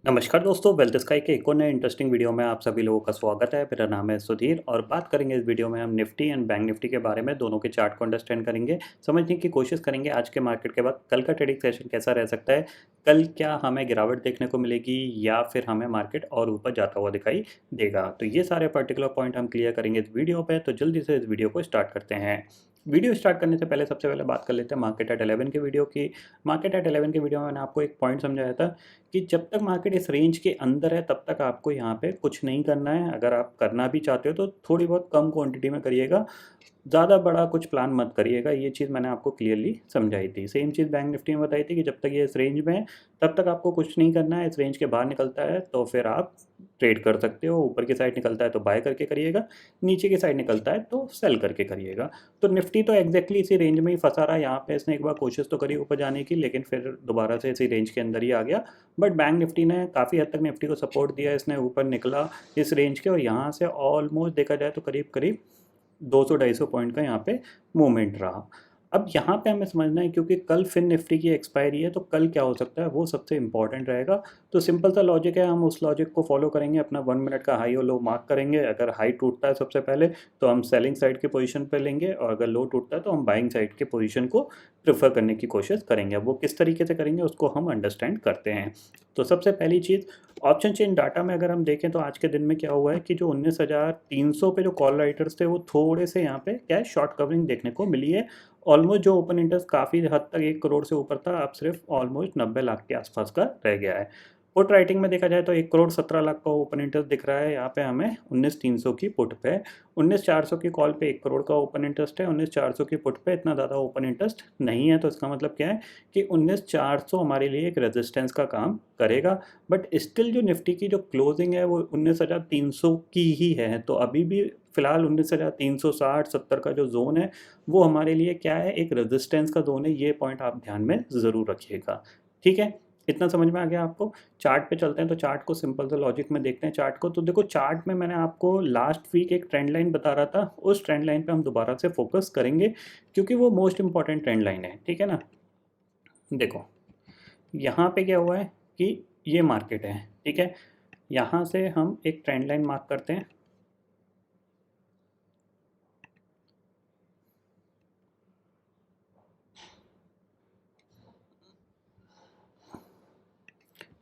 नमस्कार दोस्तों, wealth sky के एक और नए इंटरेस्टिंग वीडियो में आप सभी लोगों का स्वागत है। मेरा नाम है सुधीर और बात करेंगे इस वीडियो में हम निफ्टी एंड बैंक निफ्टी के बारे में। दोनों के चार्ट को अंडरस्टैंड करेंगे, समझने की कोशिश करेंगे आज के मार्केट के बाद कल का ट्रेडिंग सेशन कैसा रह सकता है। कल क्या हमें गिरावट देखने को मिलेगी या फिर हमें मार्केट और ऊपर जाता हुआ दिखाई देगा। तो ये सारे पर्टिकुलर पॉइंट हम क्लियर करेंगे इस वीडियो पर। तो जल्दी से इस वीडियो को स्टार्ट करते हैं। वीडियो स्टार्ट करने से पहले सबसे पहले बात कर लेते हैं मार्केट एट 11 के वीडियो की। मार्केट एट 11 के वीडियो में मैंने आपको एक पॉइंट समझाया था कि जब तक मार्केट इस रेंज के अंदर है तब तक आपको यहाँ पे कुछ नहीं करना है। अगर आप करना भी चाहते हो तो थोड़ी बहुत कम क्वांटिटी में करिएगा, ज़्यादा बड़ा कुछ प्लान मत करिएगा। ये चीज़ मैंने आपको क्लियरली समझाई थी। सेम चीज़ बैंक निफ्टी में बताई थी कि जब तक ये इस रेंज में है तब तक आपको कुछ नहीं करना है। इस रेंज के बाहर निकलता है तो फिर आप ट्रेड कर सकते हो। ऊपर की साइड निकलता है तो बाय करके करिएगा, नीचे की साइड निकलता है तो सेल करके करिएगा। तो निफ्टी तो एग्जैक्टली इसी रेंज में ही फंसा रहा है। यहाँ पे इसने एक बार कोशिश तो करी ऊपर जाने की, लेकिन फिर दोबारा से इसी रेंज के अंदर ही आ गया। बट बैंक निफ्टी ने काफ़ी हद तक निफ्टी को सपोर्ट दिया। इसने ऊपर निकला इस रेंज के और यहाँ से ऑलमोस्ट देखा जाए तो करीब करीब 200-250 पॉइंट का यहाँ पे मूवमेंट रहा। अब यहाँ पे हमें समझना है क्योंकि कल फिर निफ्टी की एक्सपायरी है, तो कल क्या हो सकता है वो सबसे इंपॉर्टेंट रहेगा। तो सिंपल सा लॉजिक है, हम उस लॉजिक को फॉलो करेंगे। अपना 1 मिनट का हाई और लो मार्क करेंगे। अगर हाई टूटता है सबसे पहले तो हम सेलिंग साइड के पोजीशन पे लेंगे, और अगर लो टूटता है तो हम बाइंग साइड के पोजीशन को प्रेफर करने की कोशिश करेंगे। अब वो किस तरीके से करेंगे उसको हम अंडरस्टैंड करते हैं। तो सबसे पहली चीज़, ऑप्शन चेन डाटा में अगर हम देखें तो आज के दिन में क्या हुआ है कि जो 19,300 पे जो कॉल राइटर्स थे वो थोड़े से यहाँ पे क्या है शॉर्ट कवरिंग देखने को मिली है। ऑलमोस्ट जो ओपन इंटरेस्ट काफ़ी हद तक 1 करोड़ से ऊपर था, अब सिर्फ ऑलमोस्ट 90 लाख के आसपास का रह गया है। पुट राइटिंग में देखा जाए तो 1 करोड़ 17 लाख का ओपन इंटरेस्ट दिख रहा है। यहाँ पे हमें 19,300 की पुट पे, 19,400 की कॉल पे 1 करोड़ का ओपन इंटरेस्ट है। 19,400 की पुट पे इतना ज़्यादा ओपन इंटरेस्ट नहीं है। तो इसका मतलब क्या है कि 19,400 हमारे लिए एक रेजिस्टेंस का काम करेगा। बट स्टिल जो निफ्टी की जो क्लोजिंग है वो 19,300 की ही है। तो अभी भी फिलहाल 19,360-70 का जो जोन है वो हमारे लिए क्या है, एक रेजिस्टेंस का जोन है। ये पॉइंट आप ध्यान में ज़रूर रखिएगा। ठीक है, इतना समझ में आ गया आपको। चार्ट पे चलते हैं तो चार्ट को सिंपल सा लॉजिक में देखते हैं चार्ट को। तो देखो, चार्ट में मैंने आपको लास्ट वीक एक ट्रेंड लाइन बता रहा था, उस ट्रेंड लाइन पे हम दोबारा से फोकस करेंगे क्योंकि वो मोस्ट इंपॉर्टेंट ट्रेंड लाइन है। ठीक है ना। देखो, यहाँ पे क्या हुआ है कि ये मार्केट है। ठीक है, यहाँ से हम एक ट्रेंड लाइन मार्क करते हैं।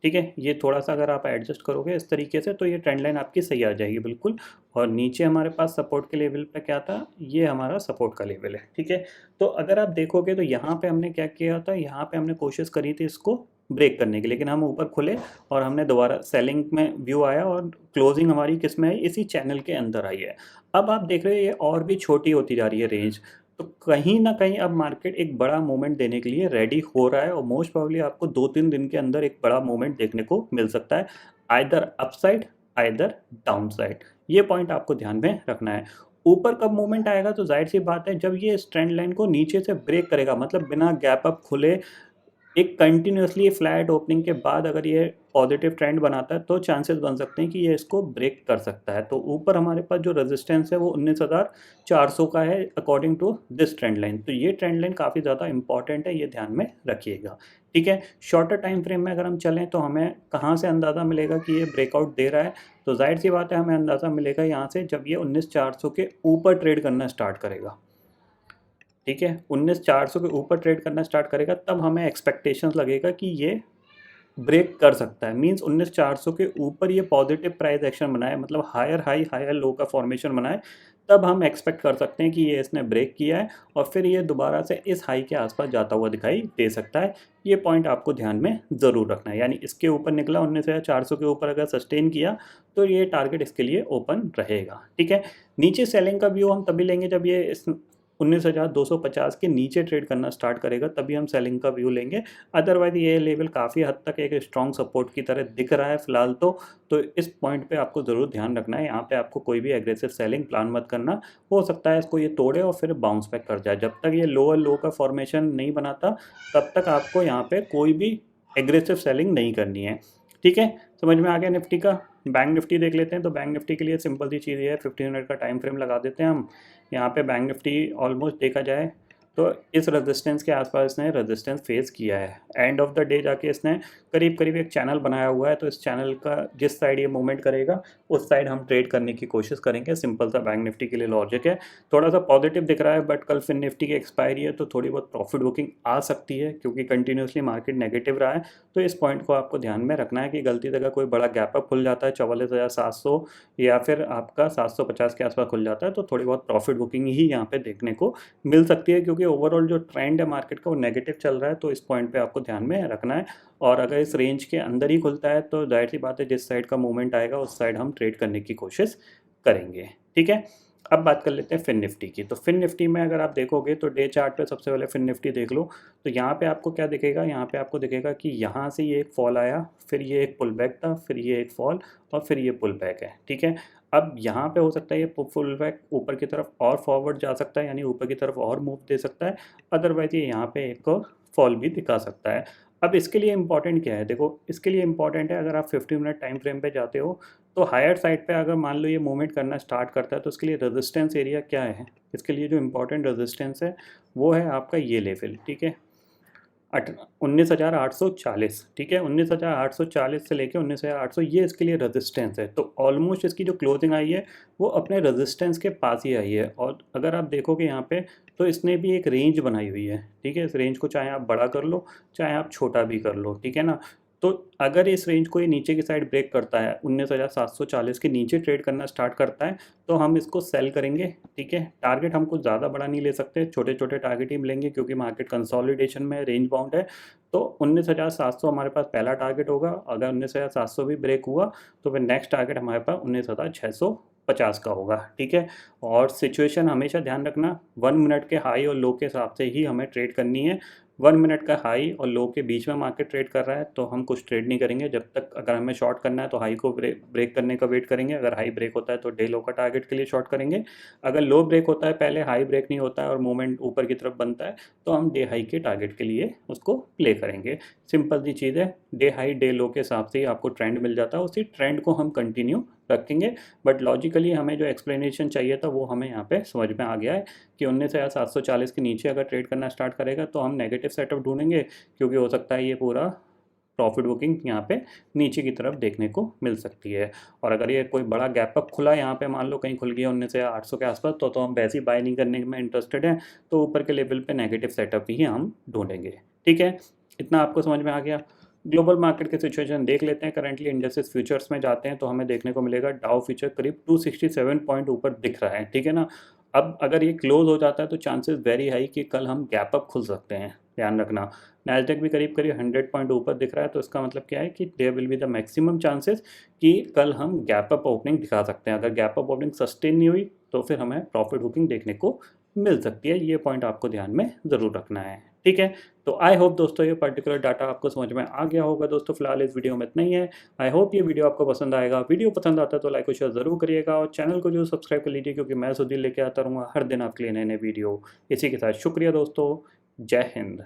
ठीक है, ये थोड़ा सा अगर आप एडजस्ट करोगे इस तरीके से तो ये ट्रेंड लाइन आपकी सही आ जाएगी बिल्कुल। और नीचे हमारे पास सपोर्ट के लेवल पे क्या था, ये हमारा सपोर्ट का लेवल है। ठीक है, तो अगर आप देखोगे तो यहाँ पे हमने क्या किया था, यहाँ पे हमने कोशिश करी थी इसको ब्रेक करने की, लेकिन हम ऊपर खुले और हमने दोबारा सेलिंग में व्यू आया और क्लोजिंग हमारी किस में आई, इसी चैनल के अंदर आई है। अब आप देख रहे हो ये और भी छोटी होती जा रही है रेंज। तो कहीं न कहीं अब मार्केट एक बड़ा मूवमेंट देने के लिए रेडी हो रहा है और मोस्ट प्रोबेबली आपको 2-3 दिन के अंदर एक बड़ा मूवमेंट देखने को मिल सकता है, आइदर अपसाइड आइदर डाउनसाइड। ये पॉइंट आपको ध्यान में रखना है। ऊपर कब मूवमेंट आएगा तो ज़ाहिर-सी बात है जब ये इस ट्रेंड लाइन को नीचे से ब्रेक करेगा, मतलब बिना गैप अप खुले एक कंटिन्यूअसली फ्लैट ओपनिंग के बाद अगर ये पॉजिटिव ट्रेंड बनाता है तो चांसेस बन सकते हैं कि ये इसको ब्रेक कर सकता है। तो ऊपर हमारे पास जो रेजिस्टेंस है वो 19,400 का है according to this trend line. तो ये ट्रेंड लाइन काफ़ी ज़्यादा इंपॉर्टेंट है, ये ध्यान में रखिएगा। ठीक है, शॉर्टर टाइम फ्रेम में अगर हम चलें तो हमें कहाँ से अंदाज़ा मिलेगा कि ये ब्रेकआउट दे रहा है। तो जाहिर सी बात है हमें अंदाज़ा मिलेगा यहाँ से जब ये 19,400 के ऊपर ट्रेड करना स्टार्ट करेगा। ठीक है, 19,400 के ऊपर ट्रेड करना स्टार्ट करेगा तब हमें एक्सपेक्टेशंस लगेगा कि ये ब्रेक कर सकता है। मींस 19,400 के ऊपर ये पॉजिटिव प्राइस एक्शन बनाए, मतलब हायर हाई हायर लो का फॉर्मेशन बनाए, तब हम एक्सपेक्ट कर सकते हैं कि ये इसने ब्रेक किया है और फिर ये दोबारा से इस हाई के आसपास जाता हुआ दिखाई दे सकता है। ये पॉइंट आपको ध्यान में ज़रूर रखना है। यानी इसके ऊपर निकला 19,400 के ऊपर अगर सस्टेन किया तो ये टारगेट इसके लिए ओपन रहेगा। ठीक है, नीचे सेलिंग का व्यू हम तभी लेंगे जब ये इस 19,250 के नीचे ट्रेड करना स्टार्ट करेगा, तभी हम सेलिंग का व्यू लेंगे। अदरवाइज़ ये लेवल काफ़ी हद तक एक स्ट्रॉन्ग सपोर्ट की तरह दिख रहा है फ़िलहाल तो इस पॉइंट पे आपको ज़रूर ध्यान रखना है। यहाँ पे आपको कोई भी एग्रेसिव सेलिंग प्लान मत करना। हो सकता है इसको ये तोड़े और फिर बाउंस बैक कर जाए। जब तक ये लोअर लो का फॉर्मेशन नहीं बनाता तब तक आपको यहाँ पे कोई भी एग्रेसिव सेलिंग नहीं करनी है। ठीक है, समझ में आ गया निफ्टी का। बैंक निफ्टी देख लेते हैं। तो बैंक निफ्टी के लिए सिंपल सी चीज़ ये है, 15 मिनट का टाइम फ्रेम लगा देते हैं हम। यहाँ पे बैंक निफ्टी ऑलमोस्ट देखा जाए तो इस रेजिस्टेंस के आसपास इसने रेजिस्टेंस फेस किया है। एंड ऑफ द डे जाके इसने करीब करीब एक चैनल बनाया हुआ है, तो इस चैनल का जिस साइड ये मूवमेंट करेगा उस साइड हम ट्रेड करने की कोशिश करेंगे। सिंपल सा बैंक निफ्टी के लिए लॉजिक है। थोड़ा सा पॉजिटिव दिख रहा है, बट कल फिर निफ्टी की एक्सपायरी है तो थोड़ी बहुत प्रॉफिट बुकिंग आ सकती है, क्योंकि कंटिन्यूसली मार्केट नेगेटिव रहा है। तो इस पॉइंट को आपको ध्यान में रखना है कि गलती से अगर कोई बड़ा गैप अप खुल जाता है 44,700 या फिर आपका 750 के आसपास खुल जाता है, तो थोड़ी बहुत प्रॉफिट बुकिंग ही यहाँ पे देखने को मिल सकती है, क्योंकि ओवरऑल जो ट्रेंड है मार्केट का वो नेगेटिव चल रहा है। तो इस पॉइंट पे आपको ध्यान में रखना है, और अगर इस रेंज के अंदर ही खुलता है तो जाहिर सी बात है जिस साइड का मूवमेंट आएगा उस साइड हम ट्रेड करने की कोशिश करेंगे। ठीक है, अब बात कर लेते हैं फिन निफ्टी की। तो फिन निफ्टी में अगर आप देखोगे तो डे चार्ट पे सबसे पहले फिन निफ्टी देख लो। तो यहाँ पे आपको क्या दिखेगा, यहाँ पे आपको दिखेगा कि यहाँ से ये एक फॉल आया, फिर ये एक पुल बैक था, फिर ये एक फॉल, और फिर ये पुल बैक है। ठीक है, अब यहाँ पे हो सकता है ये पुल बैक ऊपर की तरफ और फॉरवर्ड जा सकता है, यानी ऊपर की तरफ और मूव दे सकता है। अदरवाइज ये यहाँ पे एक फॉल भी दिखा सकता है। अब इसके लिए इम्पॉर्टेंट क्या है, देखो इसके लिए इम्पॉर्टेंट है अगर आप 50 मिनट टाइम फ्रेम पे जाते हो तो हायर साइड पे अगर मान लो ये मूवमेंट करना स्टार्ट करता है तो उसके लिए रेजिस्टेंस एरिया क्या है। इसके लिए जो इम्पोर्टेंट रेजिस्टेंस है वो है आपका ये लेवल। ठीक है, 19,840। ठीक है, 19,840 से लेके 19,800 ये इसके लिए रेजिस्टेंस है। तो ऑलमोस्ट इसकी जो क्लोजिंग आई है वो अपने रेजिस्टेंस के पास ही आई है। और अगर आप देखोगे यहाँ पे तो इसने भी एक रेंज बनाई हुई है। ठीक है, इस रेंज को चाहे आप बड़ा कर लो चाहे आप छोटा भी कर लो। ठीक है ना, तो अगर इस रेंज को ये नीचे की साइड ब्रेक करता है, 19,740 के नीचे ट्रेड करना स्टार्ट करता है, तो हम इसको सेल करेंगे। ठीक है, टारगेट हम कुछ ज़्यादा बड़ा नहीं ले सकते, छोटे छोटे टारगेट ही मिलेंगे, क्योंकि मार्केट कंसोलिडेशन में रेंज बाउंड है। तो 19,700 हमारे पास पहला टारगेट होगा। अगर 19,700 भी ब्रेक हुआ तो फिर नेक्स्ट टारगेट हमारे पास 19,650 का होगा। ठीक है, और सिचुएशन हमेशा ध्यान रखना 1 मिनट के हाई और लो के हिसाब से ही हमें ट्रेड करनी है। 1 मिनट का हाई और लो के बीच में मार्केट ट्रेड कर रहा है तो हम कुछ ट्रेड नहीं करेंगे जब तक। अगर हमें शॉर्ट करना है तो हाई को ब्रेक करने का वेट करेंगे। अगर हाई ब्रेक होता है तो डे लो का टारगेट के लिए शॉर्ट करेंगे। अगर लो ब्रेक होता है पहले, हाई ब्रेक नहीं होता है और मूवमेंट ऊपर की तरफ बनता है, तो हम डे हाई के टारगेट के लिए उसको प्ले करेंगे। सिंपल सी चीज़ है, डे हाई डे लो के हिसाब से ही आपको ट्रेंड मिल जाता है, उसी ट्रेंड को हम कंटिन्यू रखेंगे। बट लॉजिकली हमें जो एक्सप्लेनेशन चाहिए था वो हमें यहाँ पे समझ में आ गया है कि 19,740 के नीचे अगर ट्रेड करना स्टार्ट करेगा तो हम नेगेटिव सेटअप ढूंढेंगे, क्योंकि हो सकता है ये पूरा प्रॉफिट बुकिंग यहाँ पे नीचे की तरफ देखने को मिल सकती है। और अगर ये कोई बड़ा गैप अप खुला यहाँ पे, मान लो कहीं खुल गया 19,800 के आसपास, तो हम वैसे ही बाय नहीं करने में इंटरेस्टेड हैं। तो ऊपर के लेवल पे नेगेटिव सेटअप ही हम ढूंढेंगे। ठीक है, इतना आपको समझ में आ गया। ग्लोबल मार्केट के सिचुएशन देख लेते हैं। करंटली इंडेक्सेस फ्यूचर्स में जाते हैं तो हमें देखने को मिलेगा डाउ फ्यूचर करीब 267 पॉइंट ऊपर दिख रहा है। ठीक है ना, अब अगर ये क्लोज हो जाता है तो चांसेस वेरी हाई कि कल हम गैप अप खुल सकते हैं, ध्यान रखना। नैस्डैक भी करीब करीब 100 पॉइंट ऊपर दिख रहा है, तो इसका मतलब क्या है कि there will be the maximum chances कि कल हम गैप अप ओपनिंग दिखा सकते हैं। अगर गैप अप ओपनिंग सस्टेन नहीं हुई तो फिर हमें प्रॉफिट बुकिंग देखने को मिल सकती है। ये पॉइंट आपको ध्यान में ज़रूर रखना है। ठीक है, तो आई होप दोस्तों ये पर्टिकुलर डाटा आपको समझ में आ गया होगा। दोस्तों फिलहाल इस वीडियो में इतना ही है। आई होप ये वीडियो आपको पसंद आएगा। वीडियो पसंद आता है तो लाइक और शेयर ज़रूर करिएगा, और चैनल को जो सब्सक्राइब कर लीजिए, क्योंकि मैं सुधीर लेके आता रहूँगा हर दिन आपके लिए नए नए वीडियो। इसी के साथ शुक्रिया दोस्तों, जय हिंद।